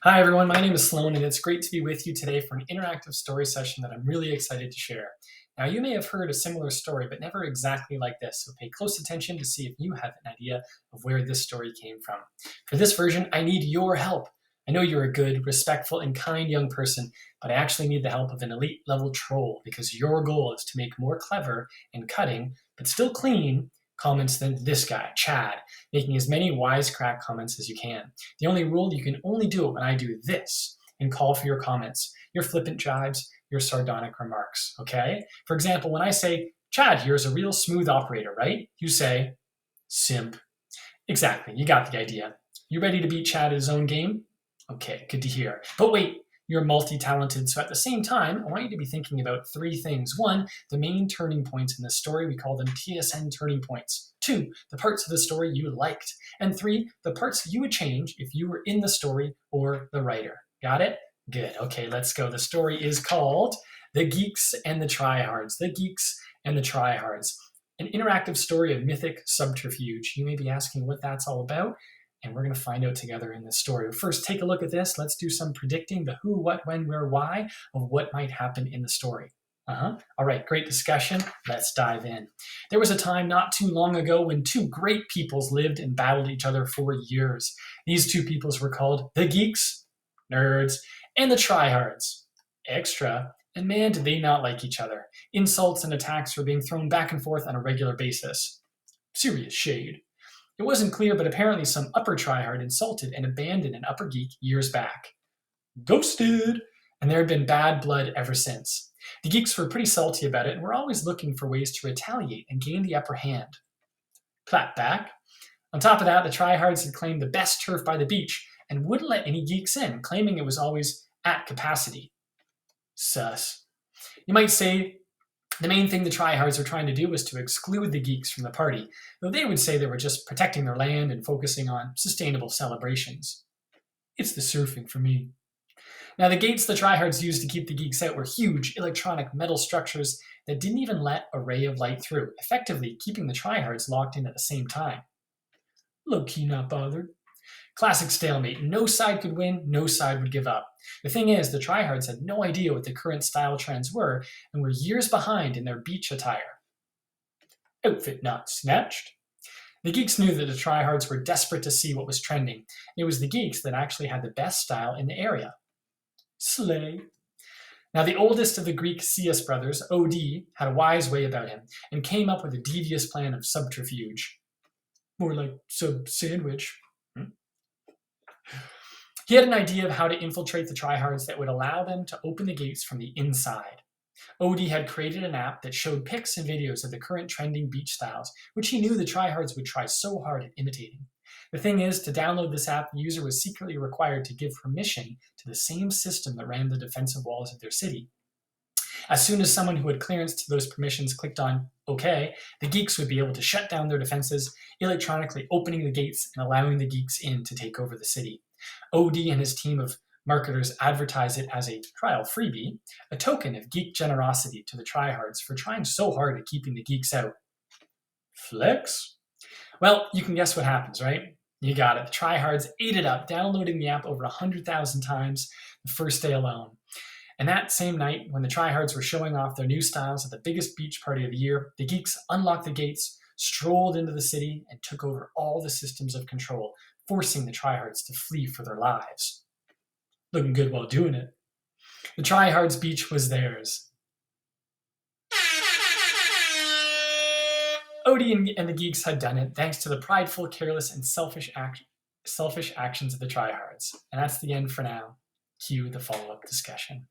Hi everyone, my name is Sloan and it's great to be with you today for an interactive story session that I'm really excited to share. Now you may have heard a similar story, but never exactly like this, so pay close attention to see if you have an idea of where this story came from. For this version, I need your help. I know you're a good, respectful, and kind young person, but I actually need the help of an elite level troll because your goal is to make more clever and cutting, but still clean, comments than this guy, Chad, making as many wisecrack comments as you can. The only rule, you can only do it when I do this and call for your comments, your flippant jibes, your sardonic remarks, okay? For example, when I say, Chad here is a real smooth operator, right? You say, simp. Exactly, you got the idea. You ready to beat Chad at his own game? Okay, good to hear. But wait, you're multi-talented, so at the same time, I want you to be thinking about three things. One, the main turning points in the story, we call them TSN turning points. Two, the parts of the story you liked. And three, the parts you would change if you were in the story or the writer. Got it? Good, okay, let's go. The story is called The Geeks and the Try-Hards. The Geeks and the Try-Hards. An interactive story of mythic subterfuge. You may be asking what that's all about, and we're going to find out together in this story. First, take a look at this. Let's do some predicting the who, what, when, where, why of what might happen in the story. All right, great discussion. Let's dive in. There was a time not too long ago when two great peoples lived and battled each other for years. These two peoples were called the Geeks, nerds, and the Try-Hards, extra. And man, did they not like each other. Insults and attacks were being thrown back and forth on a regular basis. Serious shade. It wasn't clear, but apparently some upper tryhard insulted and abandoned an upper geek years back. Ghosted! And there had been bad blood ever since. The geeks were pretty salty about it and were always looking for ways to retaliate and gain the upper hand. Clap back. On top of that, the tryhards had claimed the best turf by the beach and wouldn't let any geeks in, claiming it was always at capacity. Sus. You might say the main thing the tryhards were trying to do was to exclude the geeks from the party, though they would say they were just protecting their land and focusing on sustainable celebrations. It's the surfing for me. Now, the gates the tryhards used to keep the geeks out were huge electronic metal structures that didn't even let a ray of light through, effectively keeping the tryhards locked in at the same time. Low-key not bothered. Classic stalemate. No side could win, no side would give up. The thing is, the tryhards had no idea what the current style trends were and were years behind in their beach attire. Outfit not snatched. The geeks knew that the tryhards were desperate to see what was trending. It was the geeks that actually had the best style in the area. Slay. Now, the oldest of the Greek Ceus brothers, OD, had a wise way about him and came up with a devious plan of subterfuge. More like sub-sandwich. He had an idea of how to infiltrate the tryhards that would allow them to open the gates from the inside. OD had created an app that showed pics and videos of the current trending beach styles, which he knew the tryhards would try so hard at imitating. The thing is, to download this app, the user was secretly required to give permission to the same system that ran the defensive walls of their city. As soon as someone who had clearance to those permissions clicked on OK, the geeks would be able to shut down their defenses, electronically opening the gates and allowing the geeks in to take over the city. OD and his team of marketers advertise it as a trial freebie, a token of geek generosity to the tryhards for trying so hard at keeping the geeks out. Flex? Well, you can guess what happens, right? You got it. The tryhards ate it up, downloading the app over 100,000 times the first day alone. And that same night, when the tryhards were showing off their new styles at the biggest beach party of the year, the geeks unlocked the gates, strolled into the city, and took over all the systems of control, forcing the tryhards to flee for their lives. Looking good while doing it. The tryhards' beach was theirs. Odie and the geeks had done it thanks to the prideful, careless, and selfish actions of the tryhards. And that's the end for now. Cue the follow-up discussion.